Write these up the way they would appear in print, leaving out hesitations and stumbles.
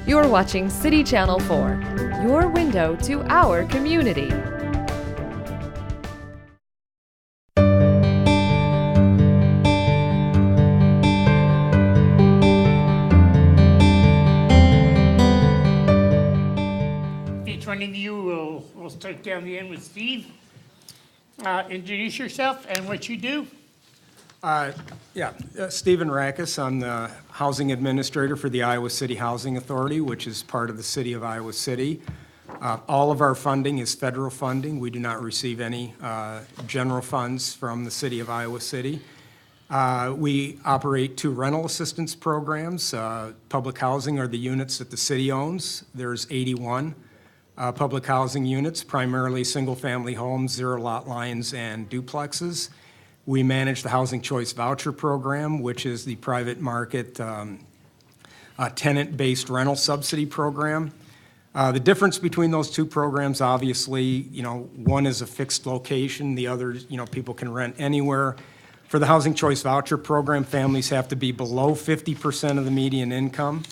You're watching City Channel 4, your window to our community. Each one of you will start down the end with Steve. Introduce yourself and what you do. Stephen Rackis. I'm the housing administrator for the Iowa City Housing Authority, which is part of the city of Iowa City. All of our funding is federal funding. We do not receive any general funds from the city of Iowa City. We operate 2 rental assistance programs. Public housing are the units that the city owns. There's 81 public housing units, primarily single-family homes, zero lot lines, and duplexes. We manage the Housing Choice Voucher Program, which is the private market tenant-based rental subsidy program. The difference between those 2 programs, obviously, one is a fixed location, the other, people can rent anywhere. For the Housing Choice Voucher Program, families have to be below 50% of the median income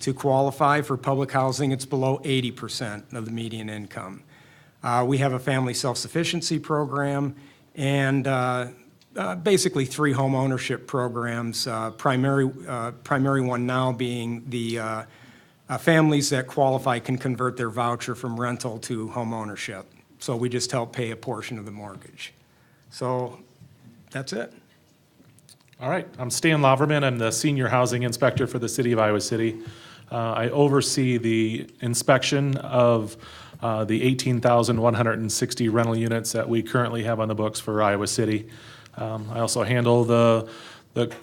to qualify. For public housing, it's below 80% of the median income. We have a family self-sufficiency program and basically 3 home ownership programs, primary one now being the families that qualify can convert their voucher from rental to home ownership. So we just help pay a portion of the mortgage. So that's it. All right, I'm Stan Laverman. I'm the Senior Housing Inspector for the City of Iowa City. I oversee the inspection of the 18,160 rental units that we currently have on the books for Iowa City. I also handle the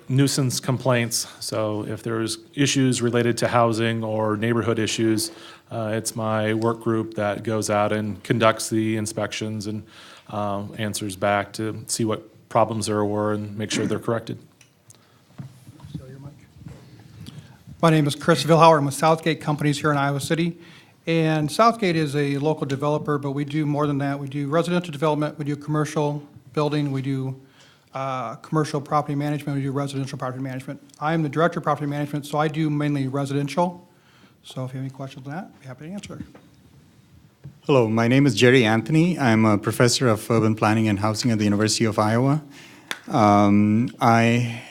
nuisance complaints. So if there's issues related to housing or neighborhood issues, it's my work group that goes out and conducts the inspections and answers back to see what problems there were and make sure they're corrected. My name is Chris Villhauer. I'm with Southgate Companies here in Iowa City. And Southgate is a local developer, but we do more than that. We do residential development, we do commercial building, we do commercial property management, we do residential property management. I am the Director of Property Management, so I do mainly residential. So if you have any questions on that, I'd be happy to answer. Hello, my name is Jerry Anthony. I'm a professor of urban planning and housing at the University of Iowa. I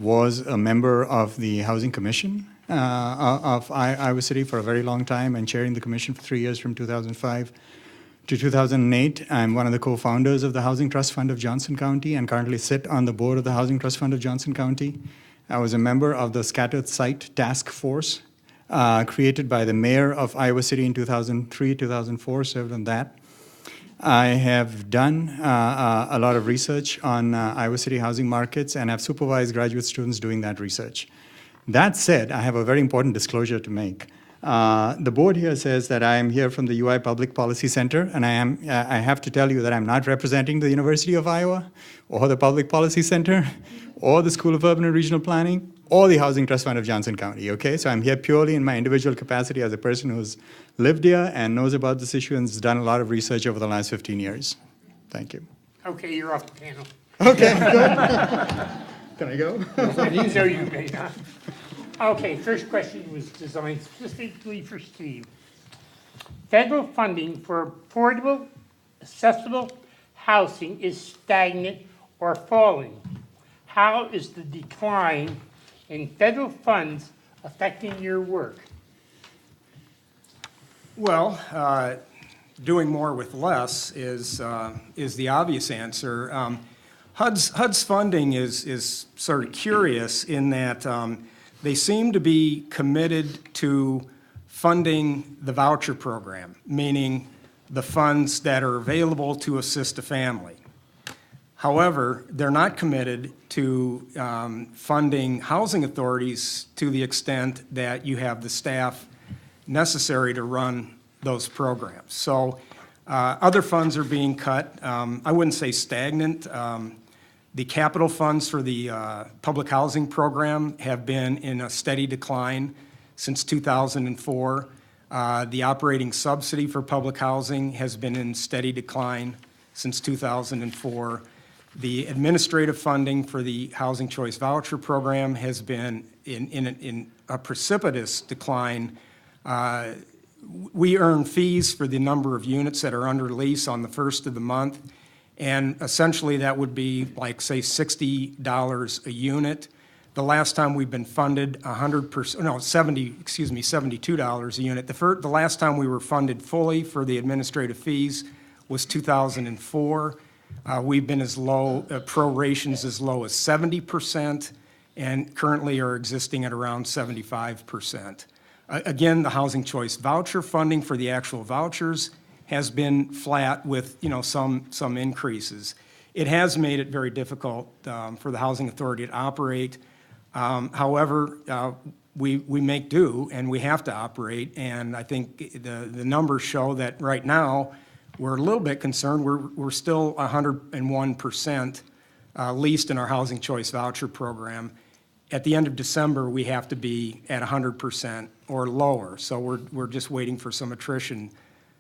was a member of the Housing Commission of Iowa City for a very long time and chairing the commission for 3 years from 2005 to 2008. I'm one of the co-founders of the Housing Trust Fund of Johnson County and currently sit on the board of the Housing Trust Fund of Johnson County. I was a member of the Scattered Site Task Force created by the mayor of Iowa City in 2003, 2004, served on that. I have done a lot of research on Iowa City housing markets and have supervised graduate students doing that research. That said, I have a very important disclosure to make. The board here says that I am here from the UI Public Policy Center, and I have to tell you that I'm not representing the University of Iowa or the Public Policy Center or the School of Urban and Regional Planning or the Housing Trust Fund of Johnson County, okay? So I'm here purely in my individual capacity as a person who's lived here and knows about this issue and has done a lot of research over the last 15 years. Thank you. Okay, you're off the panel. Okay, good. Can I go? No, you may not. Okay, first question was designed specifically for Steve. Federal funding for affordable, accessible housing is stagnant or falling. How is the decline in federal funds affecting your work? Well, doing more with less is the obvious answer. HUD's funding is sort of curious in that they seem to be committed to funding the voucher program, meaning the funds that are available to assist a family. However, they're not committed to funding housing authorities to the extent that you have the staff necessary to run those programs. So other funds are being cut. I wouldn't say stagnant. The capital funds for the public housing program have been in a steady decline since 2004. The operating subsidy for public housing has been in steady decline since 2004. The administrative funding for the Housing Choice Voucher Program has been in a precipitous decline. We earn fees for the number of units that are under lease on the first of the month, and essentially that would be like, say, $60 a unit. The last time we've been funded 100%, no, $72 a unit. The last time we were funded fully for the administrative fees was 2004. We've been as low, prorations as low as 70%, and currently are existing at around 75%. Again, the Housing Choice Voucher funding for the actual vouchers has been flat with, some increases. It has made it very difficult for the Housing Authority to operate. However, we make do, and we have to operate, and I think the numbers show that right now, we're a little bit concerned. We're still 101% leased in our Housing Choice Voucher Program. At the end of December, we have to be at 100% or lower, so we're just waiting for some attrition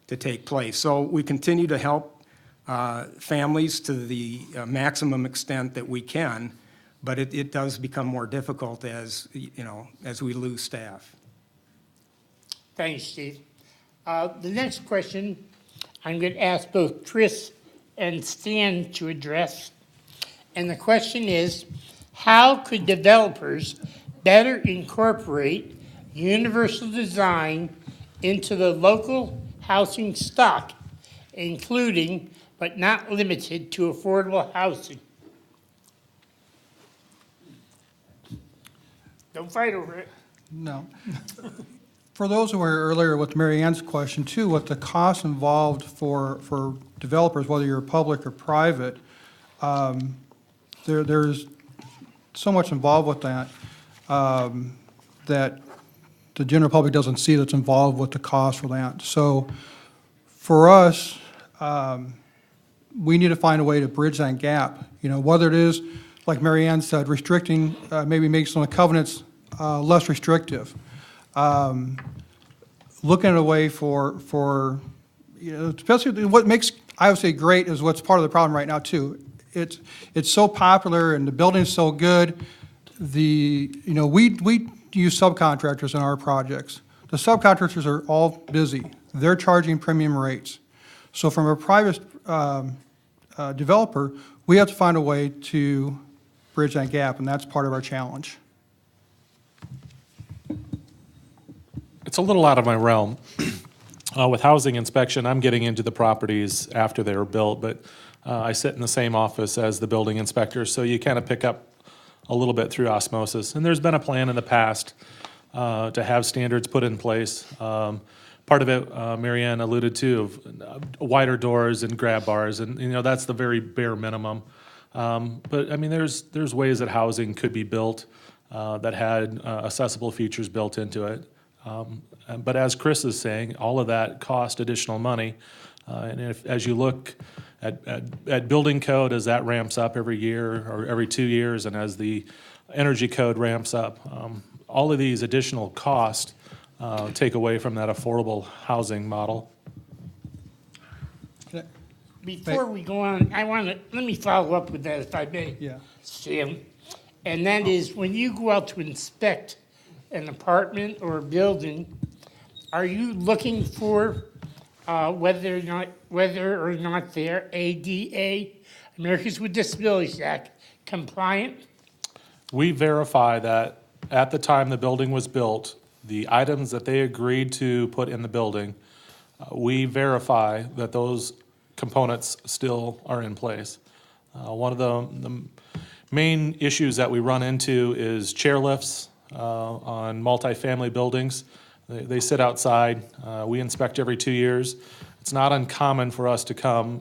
to take place. So we continue to help families to the maximum extent that we can, but it does become more difficult as we lose staff. Thanks, Steve. The next question I'm going to ask both Chris and Stan to address. And the question is, how could developers better incorporate universal design into the local housing stock, including but not limited to affordable housing? Don't fight over it. No. For those who were earlier with Mary Ann's question too, what the cost involved for developers, whether you're public or private, there's so much involved with that that the general public doesn't see that's involved with the cost for that. So for us, we need to find a way to bridge that gap. Whether it is, like Mary Ann said, restricting, maybe make some of the covenants less restrictive. Looking at a way for especially what makes Iowa City great is what's part of the problem right now too. It's so popular and the building's so good. We use subcontractors in our projects. The subcontractors are all busy. They're charging premium rates. So from a private developer, we have to find a way to bridge that gap, and that's part of our challenge. It's a little out of my realm. With housing inspection, I'm getting into the properties after they were built, but I sit in the same office as the building inspector, so you kind of pick up a little bit through osmosis. And there's been a plan in the past to have standards put in place. Part of it, Mary Ann alluded to, of wider doors and grab bars, and that's the very bare minimum. But I mean, there's ways that housing could be built that had accessible features built into it. But as Chris is saying, all of that cost additional money. And as you look at building code, as that ramps up every year or every 2 years, and as the energy code ramps up, all of these additional costs take away from that affordable housing model. Before we go on, let me follow up with that if I may. Yeah. Sam. And that is, when you go out to inspect an apartment or a building, are you looking for whether or not they're ADA, Americans with Disabilities Act, compliant? We verify that at the time the building was built, the items that they agreed to put in the building, we verify that those components still are in place. One of the main issues that we run into is chair lifts on multifamily buildings. They sit outside. We inspect every 2 years. It's not uncommon for us to come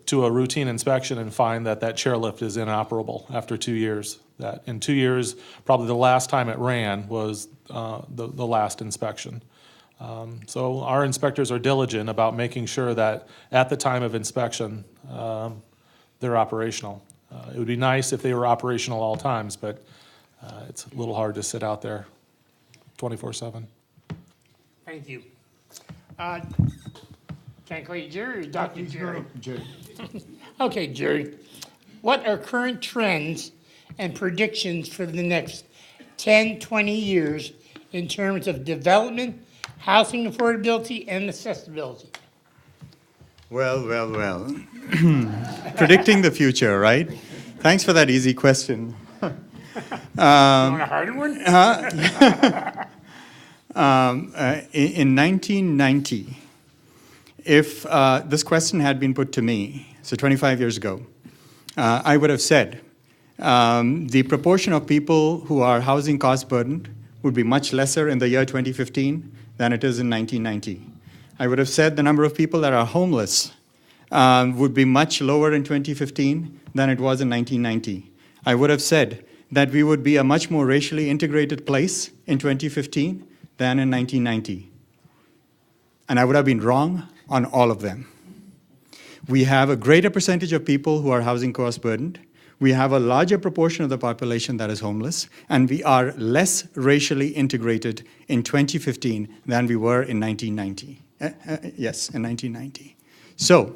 to a routine inspection and find that chairlift is inoperable after 2 years. That in 2 years, probably the last time it ran was the last inspection. So our inspectors are diligent about making sure that at the time of inspection, they're operational. It would be nice if they were operational all times, but it's a little hard to sit out there 24/7. Thank you. Can I call you Jerry or Dr. Jerry? Jerry. Okay, Jerry, what are current trends and predictions for the next 10, 20 years in terms of development, housing affordability, and accessibility? Well. Predicting the future, right? Thanks for that easy question. You want a harder one? In 1990, if this question had been put to me, so 25 years ago, I would have said the proportion of people who are housing cost burdened would be much lesser in the year 2015 than it is in 1990. I would have said the number of people that are homeless would be much lower in 2015 than it was in 1990. I would have said that we would be a much more racially integrated place in 2015 than in 1990. And I would have been wrong on all of them. We have a greater percentage of people who are housing cost burdened. We have a larger proportion of the population that is homeless, and we are less racially integrated in 2015 than we were in 1990. Yes, in 1990. So,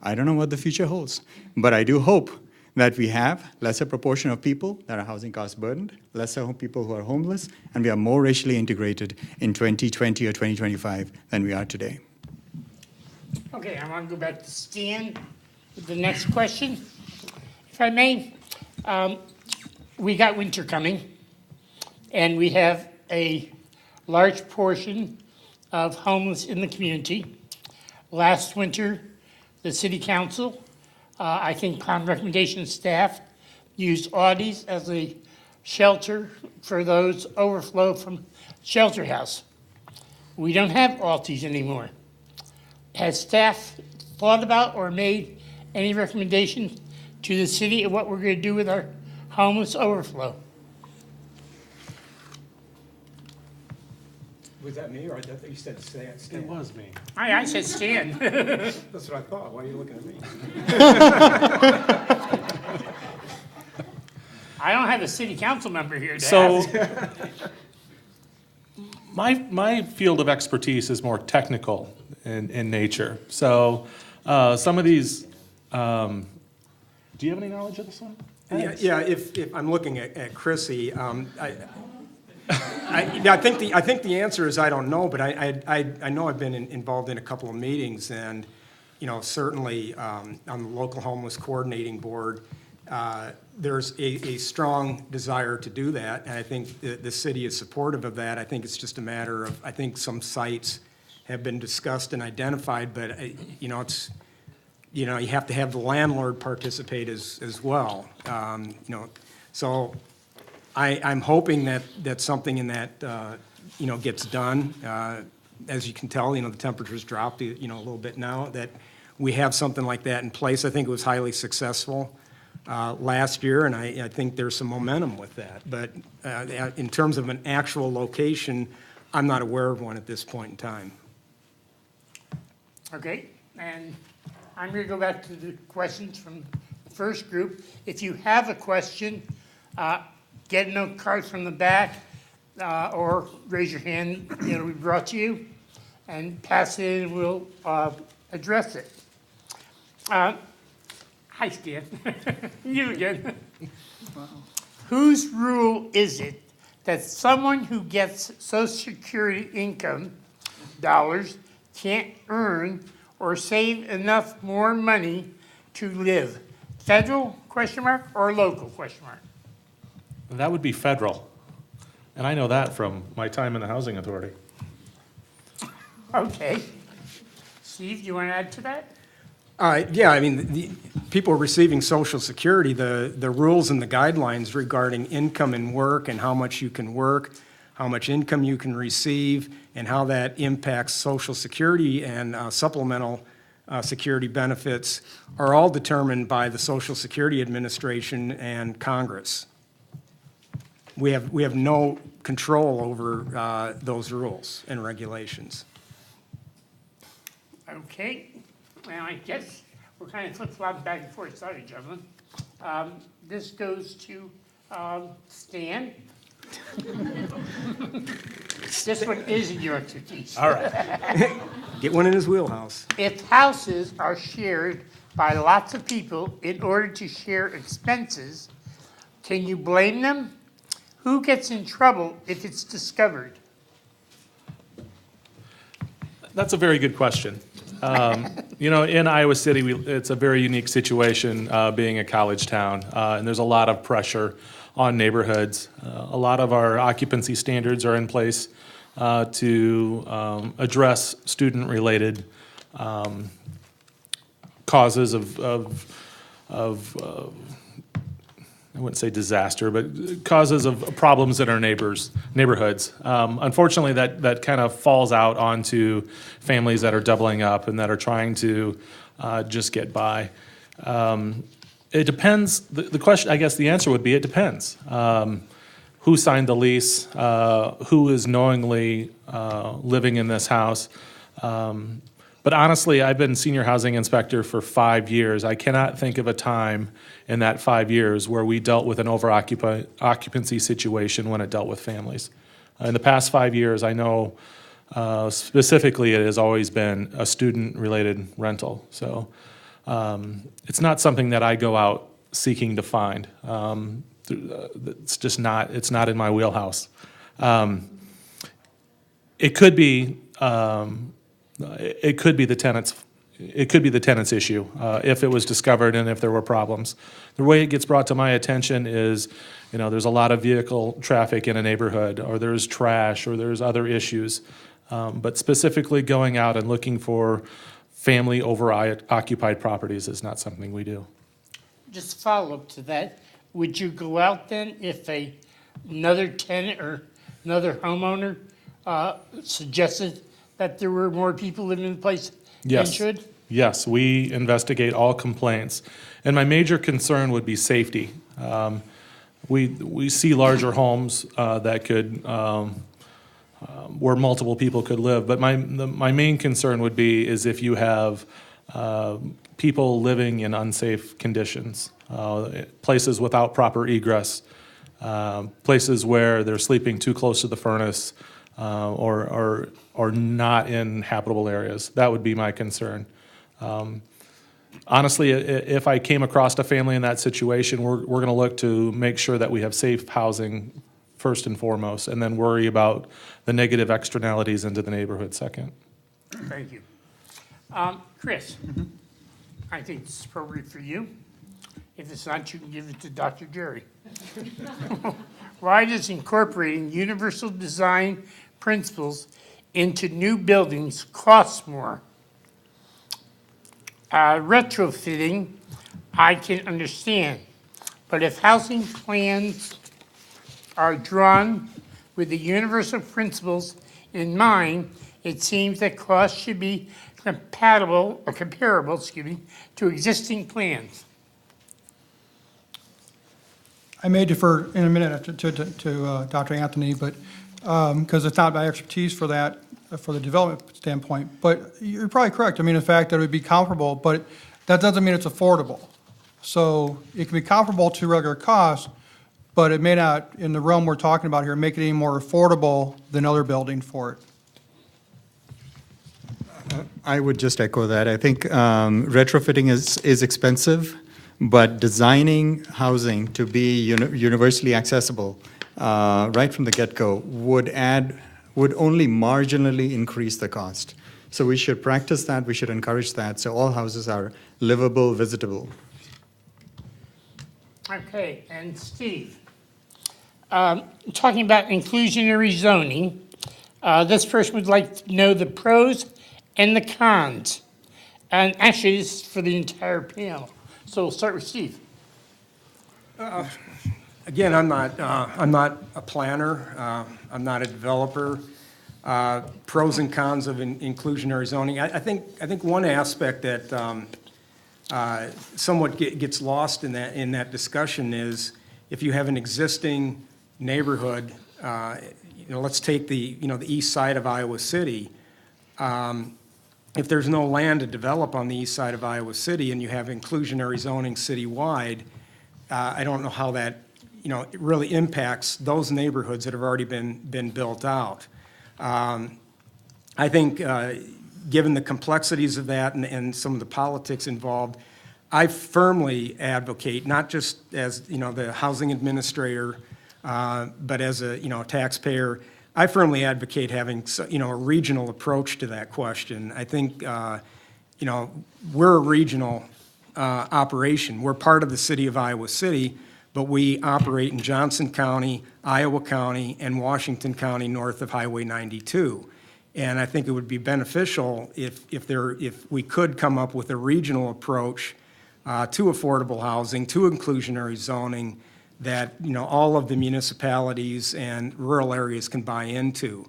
I don't know what the future holds, but I do hope that we have lesser proportion of people that are housing cost burdened, lesser people who are homeless, and we are more racially integrated in 2020 or 2025 than we are today. Okay, I want to go back to Stan with the next question. If I may, we got winter coming, and we have a large portion of homeless in the community. Last winter, the city council, I think upon recommendation of staff, used Audis as a shelter for those overflow from shelter house. We don't have Audis anymore. Has staff thought about or made any recommendations to the city of what we're going to do with our homeless overflow? Was that me, or I thought you said Stan? It was me. I said Stan. That's what I thought. Why are you looking at me? I don't have a city council member here to So, ask. my field of expertise is more technical in nature. So, some of these, do you have any knowledge of this one? Yeah, if I'm looking at Chrissy, I think the answer is I don't know, but I know I've been involved in a couple of meetings, and certainly on the local homeless coordinating board, there's a strong desire to do that, and I think the city is supportive of that. I think it's just a matter of, I think some sites have been discussed and identified, but it's you have to have the landlord participate as well. So I'm hoping that something in that gets done. As you can tell, the temperature's dropped a little bit now. That we have something like that in place. I think it was highly successful last year, and I think there's some momentum with that. But in terms of an actual location, I'm not aware of one at this point in time. Okay, and I'm going to go back to the questions from the first group. If you have a question, get a note card from the back, or raise your hand, it'll be brought to you, and pass it in, and we'll address it. Hi, Stan. You again. Wow. Whose rule is it that someone who gets Social Security income dollars can't earn or save enough more money to live? Federal, question mark, or local, question mark? That would be federal. And I know that from my time in the Housing Authority. Okay. Steve, you want to add to that? Yeah, I mean, the people receiving Social Security, the rules and the guidelines regarding income and work and how much you can work, how much income you can receive, and how that impacts Social Security and supplemental security benefits are all determined by the Social Security Administration and Congress. We have no control over those rules and regulations. Okay. Well, I guess we're kind of flip-flopping back and forth. Sorry, gentlemen. This goes to Stan. This one is in your expertise. All right. Get one in his wheelhouse. If houses are shared by lots of people in order to share expenses. Can you blame them? Who gets in trouble if it's discovered? That's a very good question. In Iowa City, it's a very unique situation being a college town, and there's a lot of pressure on neighborhoods. A lot of our occupancy standards are in place to address student-related causes of I wouldn't say disaster, but causes of problems in our neighborhoods. Unfortunately, that kind of falls out onto families that are doubling up and that are trying to just get by. It depends. The question, I guess the answer would be it depends. Who signed the lease? Who is knowingly living in this house? But honestly, I've been senior housing inspector for 5 years. I cannot think of a time in that 5 years where we dealt with an occupancy situation when it dealt with families. In the past 5 years, I know specifically it has always been a student-related rental. So it's not something that I go out seeking to find. It's just not, it's not in my wheelhouse. It could be the tenant's. It could be the tenant's issue if it was discovered and if there were problems. The way it gets brought to my attention is, there's a lot of vehicle traffic in a neighborhood, or there's trash, or there's other issues. But specifically going out and looking for family over-occupied properties is not something we do. Just follow up to that, would you go out then if another tenant or another homeowner suggested that there were more people living in the place than should? Yes, we investigate all complaints. And my major concern would be safety. We see larger homes that could, where multiple people could live. But my main concern would be is if you have people living in unsafe conditions, places without proper egress, places where they're sleeping too close to the furnace, or not in habitable areas. That would be my concern. Honestly, if I came across a family in that situation, we're going to look to make sure that we have safe housing first and foremost, and then worry about the negative externalities into the neighborhood second. Thank you. Chris, I think this is appropriate for you. If it's not, you can give it to Dr. Jerry. Why does incorporating universal design principles into new buildings cost more? Retrofitting, I can understand, but if housing plans are drawn with the universal principles in mind, it seems that costs should be comparable, to existing plans. I may defer in a minute to Dr. Anthony, but, because it's not my expertise for that, for the development standpoint. But you're probably correct. I mean, the fact that it would be comparable, but that doesn't mean it's affordable. So it can be comparable to regular costs, but it may not, in the realm we're talking about here, make it any more affordable than other building for it. I would just echo that. I think retrofitting is expensive, but designing housing to be universally accessible right from the get-go would only marginally increase the cost. So we should practice that, we should encourage that, so all houses are livable, visitable. Okay, and Steve, talking about inclusionary zoning, this person would like to know the pros and the cons. And actually, this is for the entire panel. So we'll start with Steve. Again, I'm not a planner. I'm not a developer. Pros and cons of inclusionary zoning. I think one aspect that somewhat gets lost in that discussion is if you have an existing neighborhood. Let's take the east side of Iowa City. If there's no land to develop on the east side of Iowa City and you have inclusionary zoning citywide, I don't know how that it really impacts those neighborhoods that have already been built out. I think given the complexities of that and some of the politics involved, I firmly advocate, not just as, you know, the housing administrator, but as a, you know, taxpayer, I firmly advocate having, you know, a regional approach to that question. I think, you know, we're a regional operation. We're part of the city of Iowa City, but we operate in Johnson County, Iowa County, and Washington County north of Highway 92. And I think it would be beneficial if we could come up with a regional approach to affordable housing, to inclusionary zoning, that, you know, all of the municipalities and rural areas can buy into.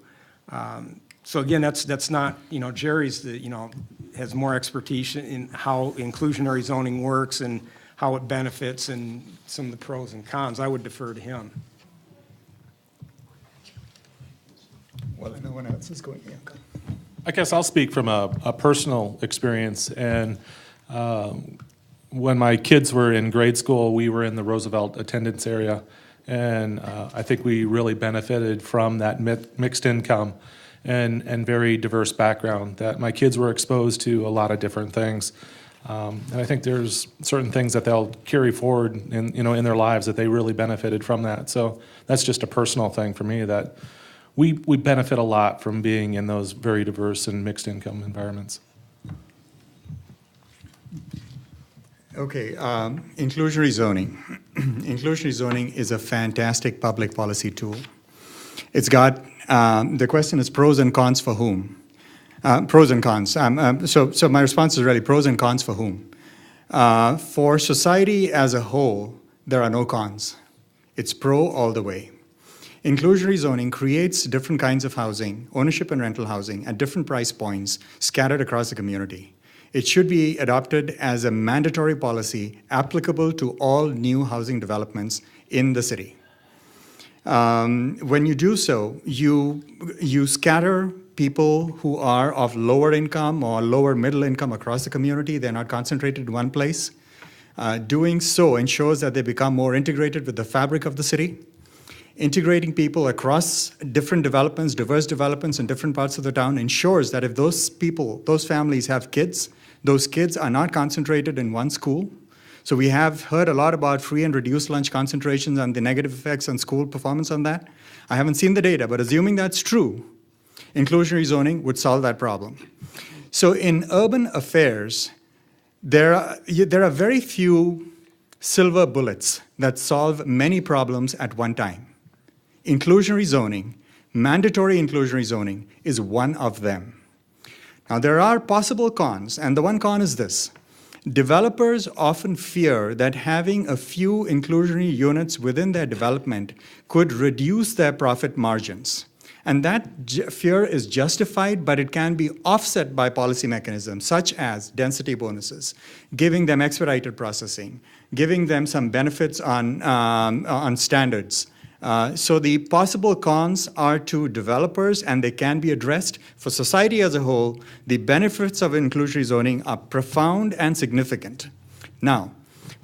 So again, that's not, you know, Jerry's the, you know, has more expertise in how inclusionary zoning works and how it benefits and some of the pros and cons. I would defer to him. Well, no one else is going. Yeah. I guess I'll speak from a personal experience. And when my kids were in grade school, we were in the Roosevelt attendance area. And I think we really benefited from that mixed income and very diverse background, that my kids were exposed to a lot of different things. And I think there's certain things that they'll carry forward in, you know, in their lives that they really benefited from that. So that's just a personal thing for me, that we benefit a lot from being in those very diverse and mixed income environments. Okay, inclusionary zoning. Inclusionary zoning is a fantastic public policy tool. It's got, the question is pros and cons for whom? Pros and cons. So my response is really pros and cons for whom? For society as a whole, there are no cons. It's pro all the way. Inclusionary zoning creates different kinds of housing, ownership and rental housing, at different price points scattered across the community. It should be adopted as a mandatory policy applicable to all new housing developments in the city. When you do so, you scatter people who are of lower income or lower middle income across the community. They're not concentrated in one place. Doing so ensures that they become more integrated with the fabric of the city. Integrating people across different developments, diverse developments in different parts of the town ensures that if those people, those families have kids, those kids are not concentrated in one school. So we have heard a lot about free and reduced lunch concentrations and the negative effects on school performance on that. I haven't seen the data, but assuming that's true, inclusionary zoning would solve that problem. So in urban affairs, there are very few silver bullets that solve many problems at one time. Inclusionary zoning, mandatory inclusionary zoning, is one of them. Now, there are possible cons, and the one con is this. Developers often fear that having a few inclusionary units within their development could reduce their profit margins. And that fear is justified, but it can be offset by policy mechanisms such as density bonuses, giving them expedited processing, giving them some benefits on standards. So the possible cons are to developers, and they can be addressed. For society as a whole, the benefits of inclusionary zoning are profound and significant. Now,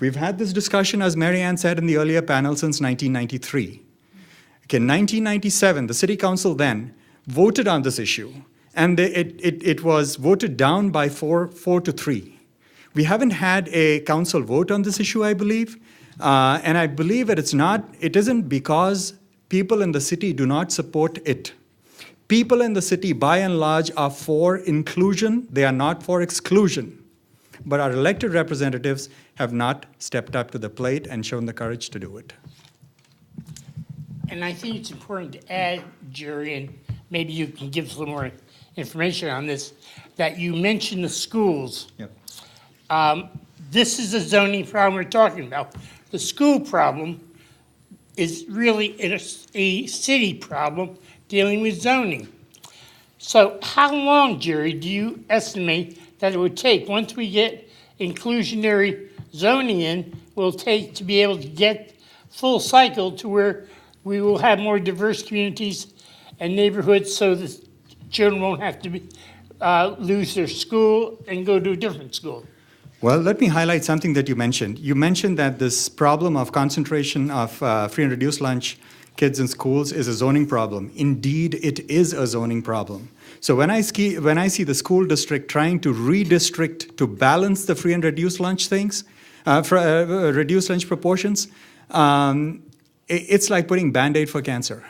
we've had this discussion, as Mary Ann said in the earlier panel, since 1993. Okay, in 1997, the City Council then voted on this issue, and it was voted down by 4-3. We haven't had a council vote on this issue, I believe. And I believe that it isn't because people in the city do not support it. People in the city, by and large, are for inclusion. They are not for exclusion. But our elected representatives have not stepped up to the plate and shown the courage to do it. And I think it's important to add, Jerry, and maybe you can give us a little more information on this, that you mentioned the schools. Yep. This is a zoning problem we're talking about. The school problem is really a city problem dealing with zoning. So how long, Jerry, do you estimate that it would take, once we get inclusionary zoning in, will take to be able to get full cycle to where we will have more diverse communities and neighborhoods so that children won't have to lose their school and go to a different school? Well, let me highlight something that you mentioned. You mentioned that this problem of concentration of free and reduced lunch kids in schools is a zoning problem. Indeed, it is a zoning problem. So when I see the school district trying to redistrict to balance the free and reduced lunch things, reduced lunch proportions, it's like putting Band-Aid for cancer.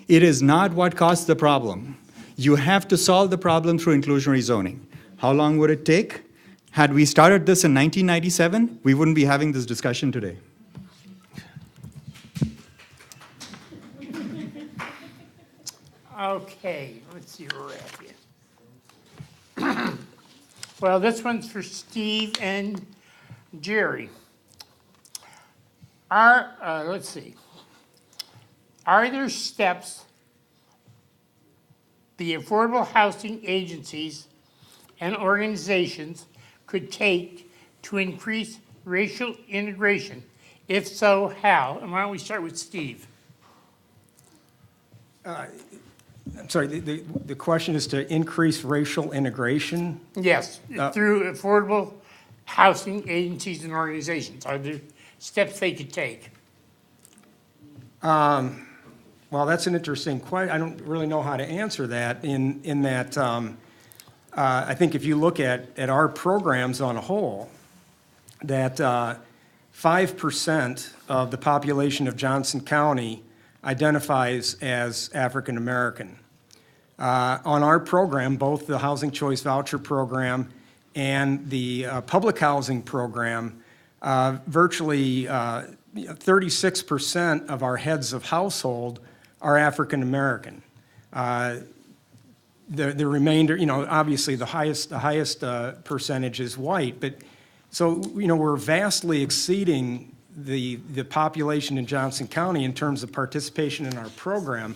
It is not what caused the problem. You have to solve the problem through inclusionary zoning. How long would it take? Had we started this in 1997, we wouldn't be having this discussion today. Okay, let's see where we're at here. Well, this one's for Steve and Jerry. Let's see. Are there steps the affordable housing agencies and organizations could take to increase racial integration? If so, how? And why don't we start with Steve? I'm sorry, the question is to increase racial integration? Yes, through affordable housing agencies and organizations. Are there steps they could take? Well, that's an interesting question. I don't really know how to answer that in that I think if you look at our programs on a whole, that 5% of the population of Johnson County identifies as African American. On our program, both the Housing Choice Voucher Program and the public housing program, virtually 36% of our heads of household are African American. The remainder, obviously the highest percentage is white, but so we're vastly exceeding the population in Johnson County in terms of participation in our program.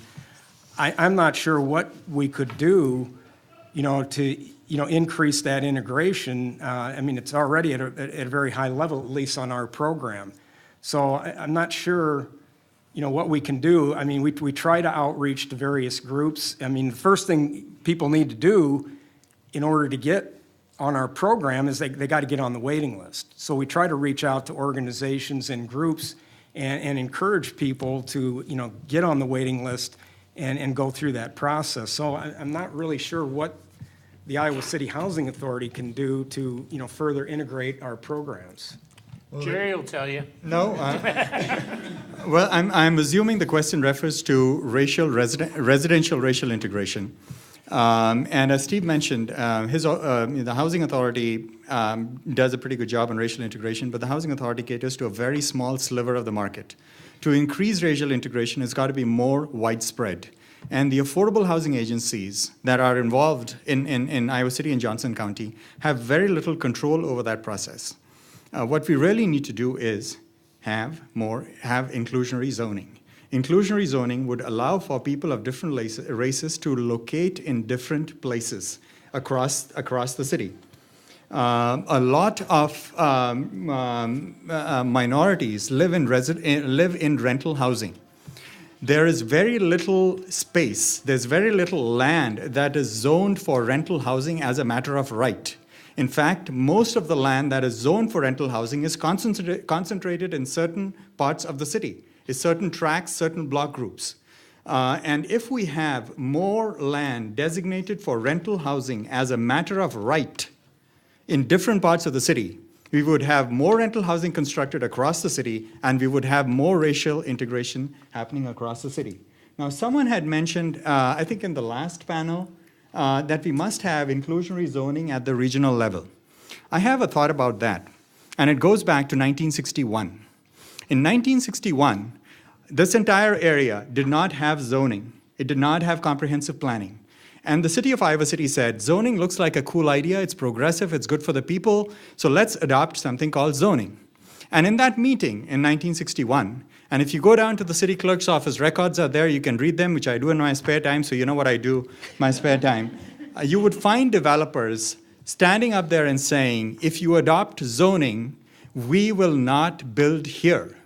I'm not sure what we could do, to increase that integration. I mean, it's already at a very high level, at least on our program. So I'm not sure, what we can do. I mean, we try to outreach to various groups. I mean, the first thing people need to do in order to get on our program is they got to get on the waiting list. So we try to reach out to organizations and groups and encourage people to, get on the waiting list and go through that process. So I'm not really sure what the Iowa City Housing Authority can do to, further integrate our programs. Jerry will tell you. No. Well, I'm assuming the question refers to residential racial integration. And as Steve mentioned, the Housing Authority does a pretty good job on racial integration, but the Housing Authority caters to a very small sliver of the market. To increase racial integration, it's got to be more widespread. And the affordable housing agencies that are involved in Iowa City and Johnson County have very little control over that process. What we really need to do is have inclusionary zoning. Inclusionary zoning would allow for people of different races to locate in different places across the city. A lot of minorities live in rental housing. There is very little space, there's very little land that is zoned for rental housing as a matter of right. In fact, most of the land that is zoned for rental housing is concentrated in certain parts of the city, in certain tracts, certain block groups. And if we have more land designated for rental housing as a matter of right in different parts of the city, we would have more rental housing constructed across the city, and we would have more racial integration happening across the city. Now, someone had mentioned, I think in the last panel, that we must have inclusionary zoning at the regional level. I have a thought about that, and it goes back to 1961. In 1961, this entire area did not have zoning. It did not have comprehensive planning. And the city of Iowa City said, zoning looks like a cool idea, it's progressive, it's good for the people, so let's adopt something called zoning. And in that meeting in 1961, and if you go down to the city clerk's office, records are there, you can read them, which I do in my spare time, so you know what I do my spare time. You would find developers standing up there and saying, if you adopt zoning, we will not build here.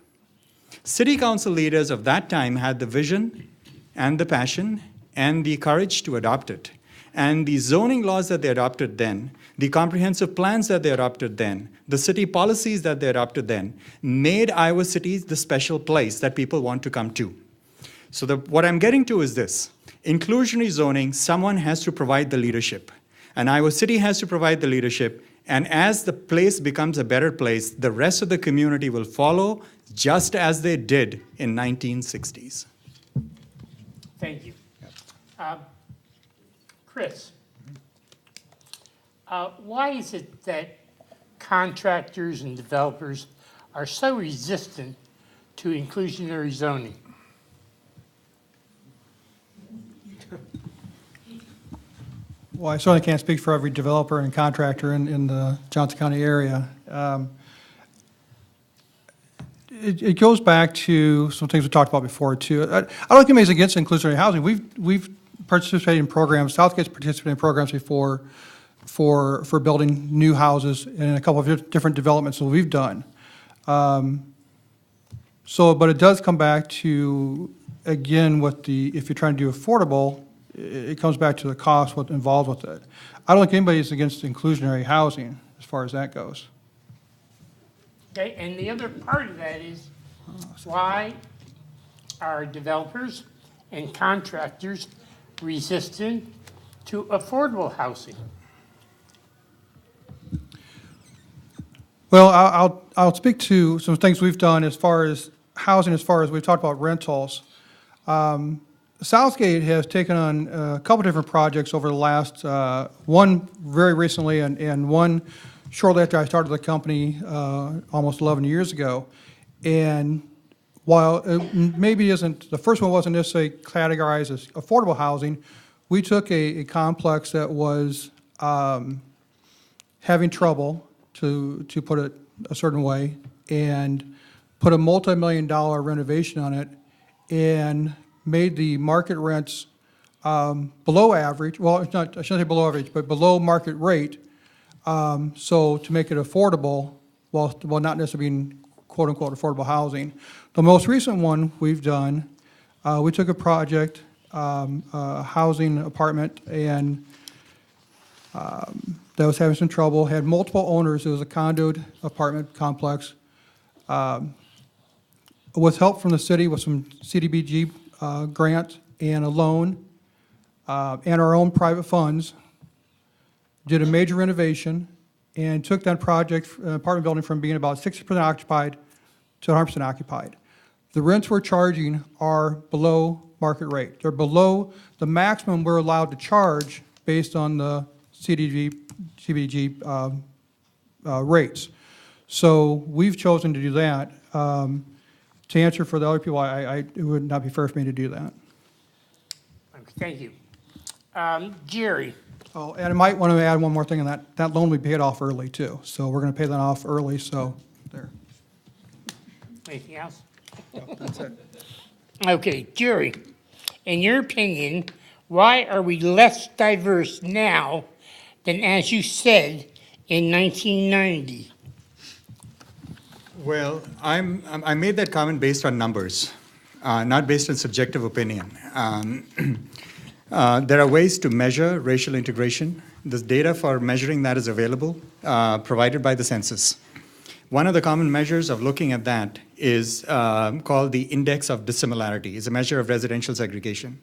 City council leaders of that time had the vision and the passion and the courage to adopt it. And the zoning laws that they adopted then, the comprehensive plans that they adopted then, the city policies that they adopted then, made Iowa City the special place that people want to come to. So what I'm getting to is this. Inclusionary zoning, someone has to provide the leadership. And Iowa City has to provide the leadership. And as the place becomes a better place, the rest of the community will follow just as they did in 1960s. Thank you. Chris, why is it that contractors and developers are so resistant to inclusionary zoning? Well, I certainly can't speak for every developer and contractor in the Johnson County area. It goes back to some things we talked about before, too. I don't think anybody's against inclusionary housing. We've participated in programs, Southgate's participated in programs before for building new houses in a couple of different developments that we've done. But it does come back to, again, if you're trying to do affordable, it comes back to the cost, what's involved with it. I don't think anybody's against inclusionary housing as far as that goes. Okay, and the other part of that is why are developers and contractors resistant to affordable housing? Well, I'll speak to some things we've done as far as housing, as far as we've talked about rentals. Southgate has taken on a couple different projects over the last, one very recently and one shortly after I started the company almost 11 years ago. And while it maybe isn't, the first one wasn't necessarily categorized as affordable housing, we took a complex that was having trouble, to put it a certain way, and put a multi-million-dollar renovation on it and made the market rents below average. Well, it's not, I shouldn't say below average, but below market rate. So to make it affordable, while not necessarily being quote-unquote affordable housing. The most recent one we've done, we took a project, a housing apartment, and that was having some trouble, had multiple owners. It was a condoed apartment complex. With help from the city, with some CDBG grant and a loan, and our own private funds, did a major renovation and took that project, apartment building, from being about 60% occupied to 100% occupied. The rents we're charging are below market rate. They're below the maximum we're allowed to charge based on the CDBG rates. So we've chosen to do that. To answer for the other people, it would not be fair for me to do that. Thank you. Jerry. Oh, and I might want to add one more thing on that. That loan we paid off early too. So we're going to pay that off early, so there. Anything else? No, that's it. Okay, Jerry, in your opinion, why are we less diverse now than, as you said, in 1990? Well, I made that comment based on numbers, not based on subjective opinion. There are ways to measure racial integration. The data for measuring that is available, provided by the census. One of the common measures of looking at that is called the index of dissimilarity. It's a measure of residential segregation.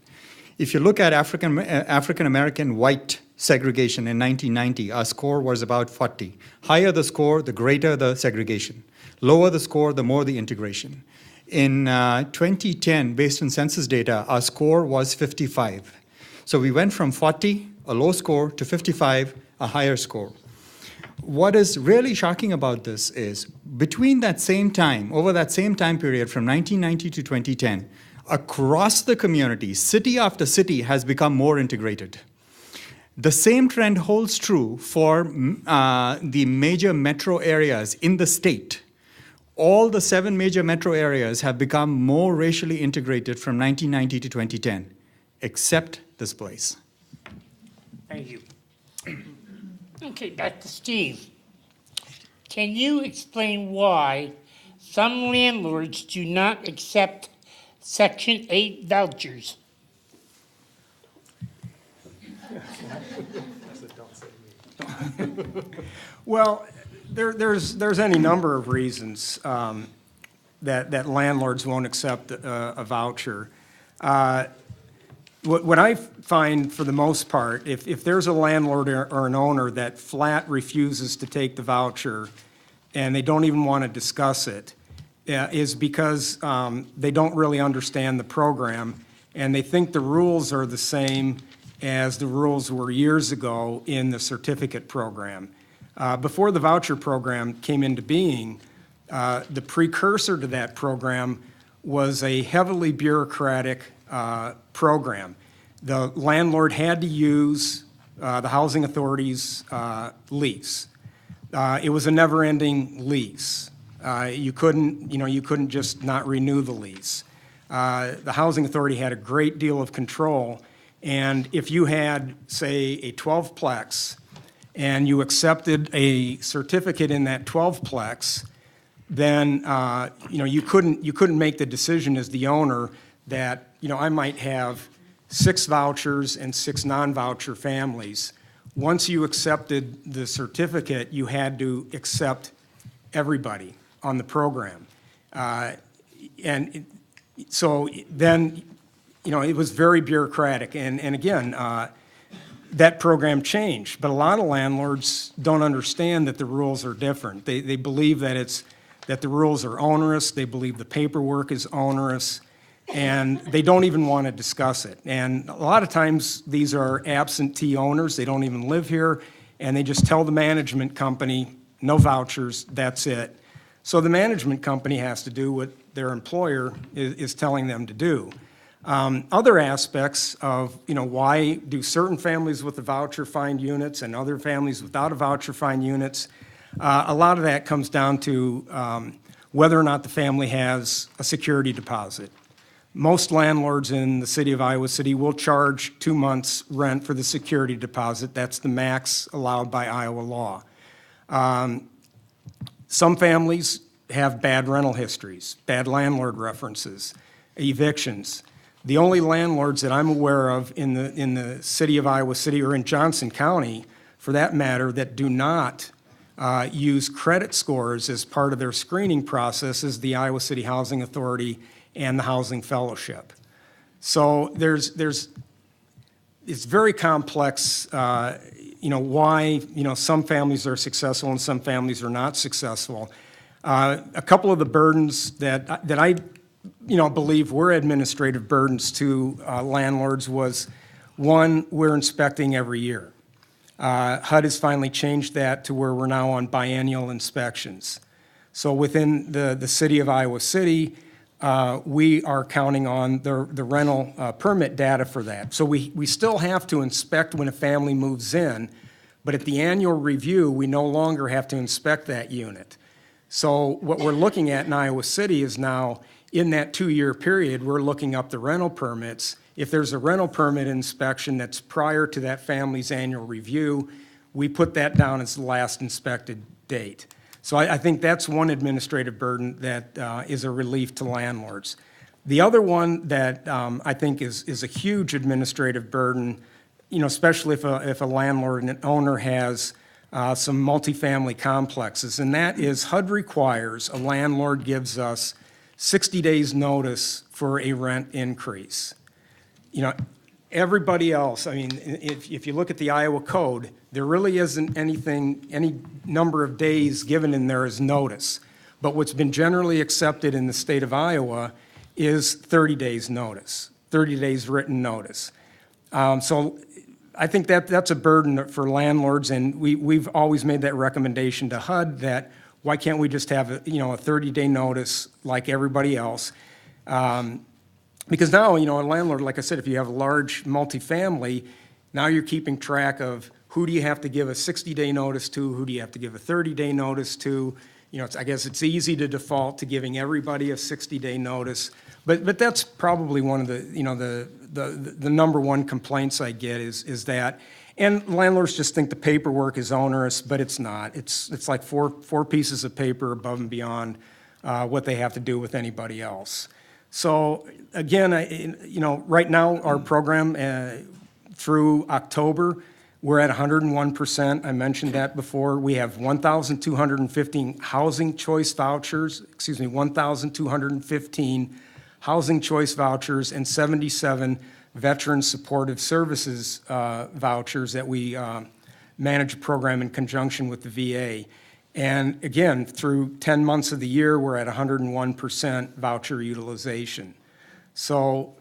If you look at African-American white segregation in 1990, our score was about 40. Higher the score, the greater the segregation. Lower the score, the more the integration. In 2010, based on census data, our score was 55. So we went from 40, a low score, to 55, a higher score. What is really shocking about this is between that same time, over that same time period from 1990 to 2010, across the community, city after city has become more integrated. The same trend holds true for the major metro areas in the state. All the 7 major metro areas have become more racially integrated from 1990 to 2010, except this place. Thank you. Okay, back to Steve. Can you explain why some landlords do not accept Section 8 vouchers? Well, there's any number of reasons that landlords won't accept a voucher. What I find for the most part, if there's a landlord or an owner that flat refuses to take the voucher and they don't even want to discuss it, is because they don't really understand the program and they think the rules are the same as the rules were years ago in the certificate program. Before the voucher program came into being, the precursor to that program was a heavily bureaucratic program. The landlord had to use the housing authority's lease. It was a never-ending lease. You couldn't just not renew the lease. The housing authority had a great deal of control, and if you had, say, a 12-plex and you accepted a certificate in that 12-plex, then you couldn't make the decision as the owner that I might have 6 vouchers and 6 non-voucher families. Once you accepted the certificate, you had to accept everybody on the program, so then it was very bureaucratic, and again. That program changed, but a lot of landlords don't understand that the rules are different. They believe that the rules are onerous, they believe the paperwork is onerous, and they don't even want to discuss it. And a lot of times, these are absentee owners, they don't even live here, and they just tell the management company, no vouchers, that's it. So the management company has to do what their employer is telling them to do. Other aspects of, why do certain families with a voucher find units and other families without a voucher find units, a lot of that comes down to whether or not the family has a security deposit. Most landlords in the city of Iowa City will charge 2 months' rent for the security deposit. That's the max allowed by Iowa law. Some families have bad rental histories, bad landlord references, evictions. The only landlords that I'm aware of in the city of Iowa City or in Johnson County, for that matter, that do not use credit scores as part of their screening process is the Iowa City Housing Authority and the Housing Fellowship. So it's very complex, why some families are successful and some families are not successful. A couple of the burdens that I believe were administrative burdens to landlords was, one, we're inspecting every year. HUD has finally changed that to where we're now on biennial inspections. So within the city of Iowa City, we are counting on the rental permit data for that. So we still have to inspect when a family moves in, but at the annual review, we no longer have to inspect that unit. So what we're looking at in Iowa City is now, in that 2-year period, we're looking up the rental permits. If there's a rental permit inspection that's prior to that family's annual review, we put that down as the last inspected date. So I think that's one administrative burden that is a relief to landlords. The other one that I think is a huge administrative burden, especially if a landlord and an owner has some multifamily complexes, and that is HUD requires a landlord gives us 60 days notice for a rent increase. Everybody else, if you look at the Iowa code, there really isn't any number of days given in there as notice. But what's been generally accepted in the state of Iowa is 30 days notice, 30 days written notice. So I think that's a burden for landlords, and we've always made that recommendation to HUD that why can't we just have a 30-day notice like everybody else? Because now, a landlord, like I said, if you have a large multifamily, now you're keeping track of who do you have to give a 60-day notice to, who do you have to give a 30-day notice to. I guess it's easy to default to giving everybody a 60-day notice, but that's probably one of the number one complaints I get is that. And landlords just think the paperwork is onerous, but it's not. It's like four pieces of paper above and beyond what they have to do with anybody else. So again, right now our program through October, we're at 101%. I mentioned that before. We have 1,215 housing choice vouchers, 1,215 housing choice vouchers, and 77 veteran supportive services vouchers that we manage a program in conjunction with the VA. And again, through 10 months of the year, we're at 101% voucher utilization. So,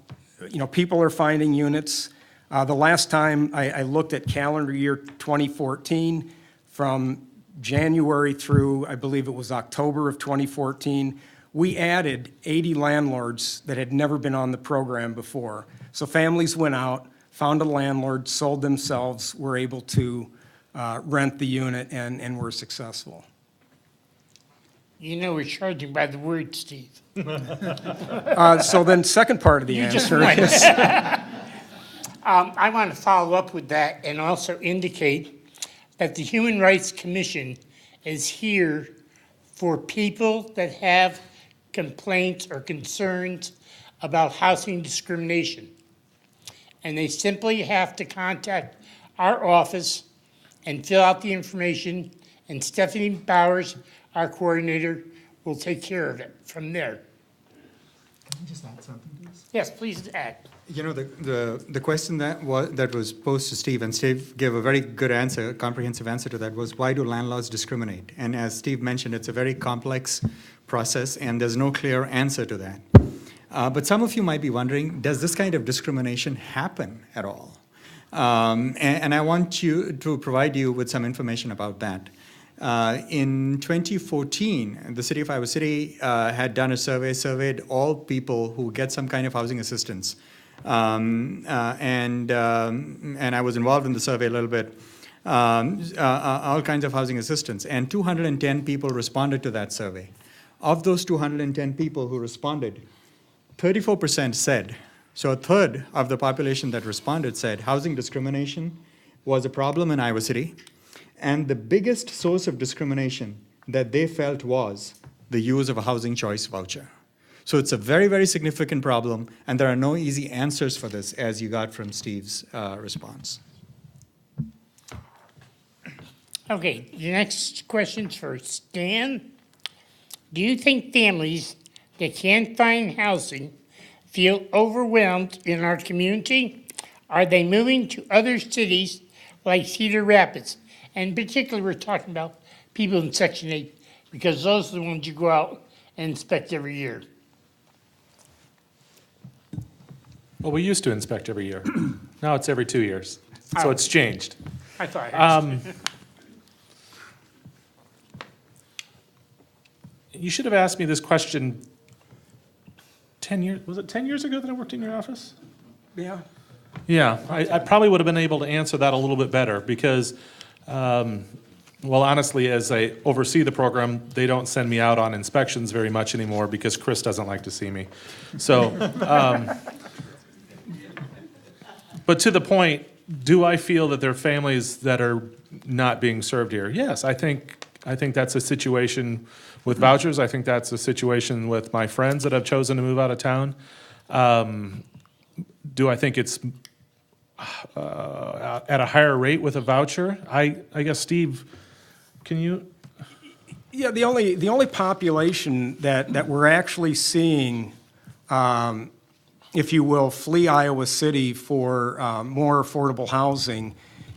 people are finding units. The last time I looked at calendar year 2014, from January through, I believe it was October of 2014, we added 80 landlords that had never been on the program before. So families went out, found a landlord, sold themselves, were able to rent the unit, and were successful. We're charging by the word, Steve. So then second part of the You just answer won. is, I want to follow up with that and also indicate that the Human Rights Commission is here for people that have complaints or concerns about housing discrimination. And they simply have to contact our office and fill out the information, and Stephanie Bowers, our coordinator, will take care of it from there. Can I just add something, please? Yes, please add. The question that was posed to Steve, and Steve gave a very good answer, comprehensive answer to that, was why do landlords discriminate? And as Steve mentioned, it's a very complex process, and there's no clear answer to that. But some of you might be wondering, does this kind of discrimination happen at all? And I want to provide you with some information about that. In 2014, the city of Iowa City had done a surveyed all people who get some kind of housing assistance. And I was involved in the survey a little bit, all kinds of housing assistance. And 210 people responded to that survey. Of those 210 people who responded, 34% said, so a third of the population that responded said housing discrimination was a problem in Iowa City. And the biggest source of discrimination that they felt was the use of a housing choice voucher. So it's a very, very significant problem, and there are no easy answers for this, as you got from Steve's response. Okay, the next question's for Stan. Do you think families that can't find housing feel overwhelmed in our community? Are they moving to other cities like Cedar Rapids? And in particular, we're talking about people in Section 8, because those are the ones you go out and inspect every year. Well, we used to inspect every year. Now it's every 2 years. So Oh. it's changed. I thought I heard You should have asked me this question 10 years, was it 10 years ago that I worked in your office? yeah. Yeah, I probably would have been able to answer that a little bit better because, well, honestly, as I oversee the program, they don't send me out on inspections very much anymore because Chris doesn't like to see me. So, but to the point, do I feel that there are families that are not being served here? Yes, I think that's a situation with vouchers. I think that's a situation with my friends that have chosen to move out of town. Do I think it's at a higher rate with a voucher? I guess, Steve, can you? Yeah, the only population that we're actually seeing, if you will, flee Iowa City for more affordable housing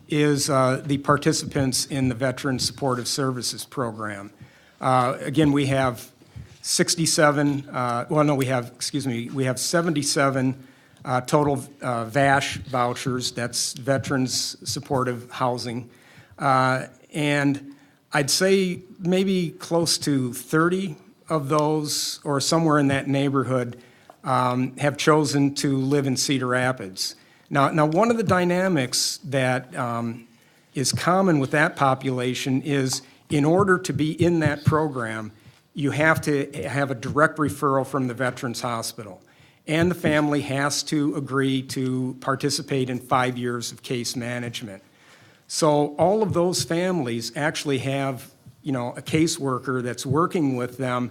is the participants in the Veteran Supportive Services Program. Again, we have 67, we have 77 total VASH vouchers, that's Veterans Supportive Housing. And I'd say maybe close to 30 of those, or somewhere in that neighborhood, have chosen to live in Cedar Rapids. Now, one of the dynamics that is common with that population is in order to be in that program, you have to have a direct referral from the Veterans Hospital. And the family has to agree to participate in 5 years of case management. So all of those families actually have, a caseworker that's working with them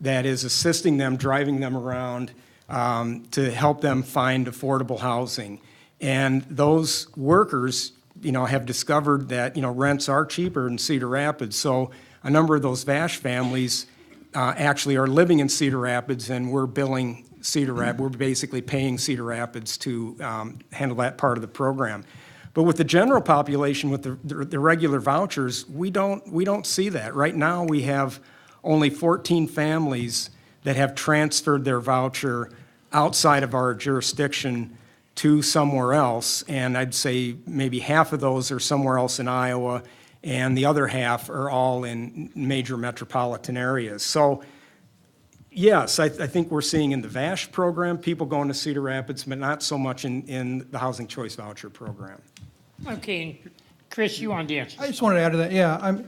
that is assisting them, driving them around to help them find affordable housing. And those workers, have discovered that, rents are cheaper in Cedar Rapids. So a number of those VASH families actually are living in Cedar Rapids, and we're billing Cedar Rapids. We're basically paying Cedar Rapids to handle that part of the program. But with the general population, with the regular vouchers, we don't see that. Right now, we have only 14 families that have transferred their voucher outside of our jurisdiction to somewhere else, and I'd say maybe half of those are somewhere else in Iowa, and the other half are all in major metropolitan areas. So, yes, I think we're seeing in the VASH program, people going to Cedar Rapids, but not so much in the Housing Choice Voucher program. Okay, Chris, you wanted to answer? I just wanted to add to that, yeah,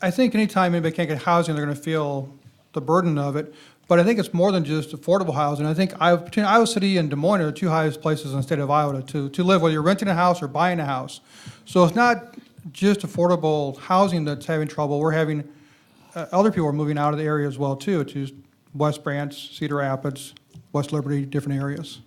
I think anytime anybody can't get housing, they're gonna feel the burden of it. But I think it's more than just affordable housing. I think between Iowa City and Des Moines are the two highest places in the state of Iowa to live, whether you're renting a house or buying a house. So it's not just affordable housing that's having trouble. We're having, other people are moving out of the area as well too, to West Branch, Cedar Rapids, West Liberty, different areas.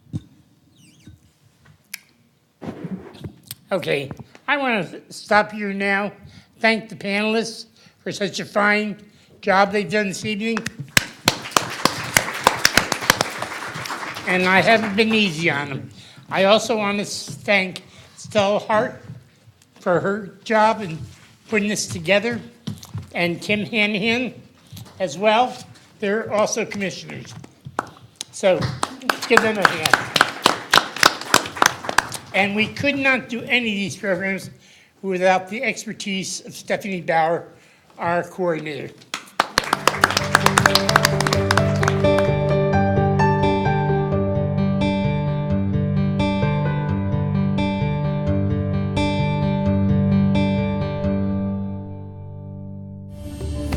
Okay, I want to stop you now. Thank the panelists for such a fine job they've done this evening. And I haven't been easy on them. I also want to thank Stella Hart for her job in putting this together, and Tim Hanahan as well. They're also commissioners. So let's give them a hand. And we could not do any of these programs without the expertise of Stephanie Bauer, our coordinator.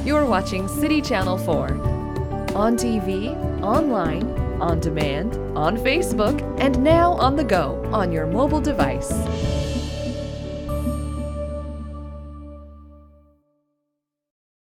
You're watching City Channel 4. On TV, online, on demand, on Facebook, and now on the go on your mobile device.